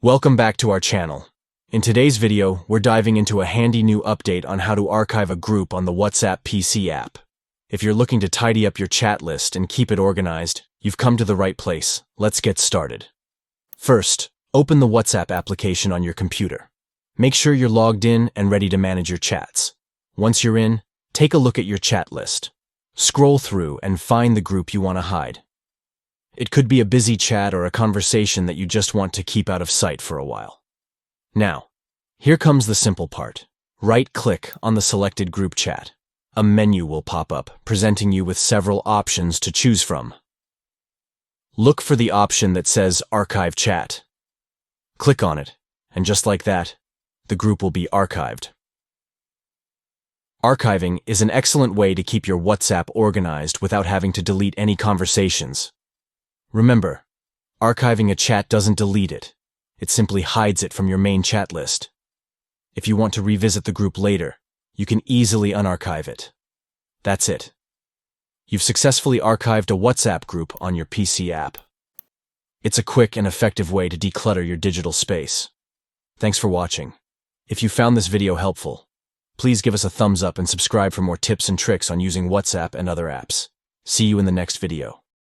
Welcome back to our channel. In today's video, we're diving into a handy new update on how to archive a group on the WhatsApp PC app. If you're looking to tidy up your chat list and keep it organized, you've come to the right place. Let's get started. First, open the WhatsApp application on your computer. Make sure you're logged in and ready to manage your chats. Once you're in, take a look at your chat list. Scroll through and find the group you want to hide. It could be a busy chat or a conversation that you just want to keep out of sight for a while. Now, here comes the simple part. Right-click on the selected group chat. A menu will pop up, presenting you with several options to choose from. Look for the option that says Archive Chat. Click on it, and just like that, the group will be archived. Archiving is an excellent way to keep your WhatsApp organized without having to delete any conversations. Remember, archiving a chat doesn't delete it. It simply hides it from your main chat list. If you want to revisit the group later, you can easily unarchive it. That's it. You've successfully archived a WhatsApp group on your PC app. It's a quick and effective way to declutter your digital space. Thanks for watching. If you found this video helpful, please give us a thumbs up and subscribe for more tips and tricks on using WhatsApp and other apps. See you in the next video.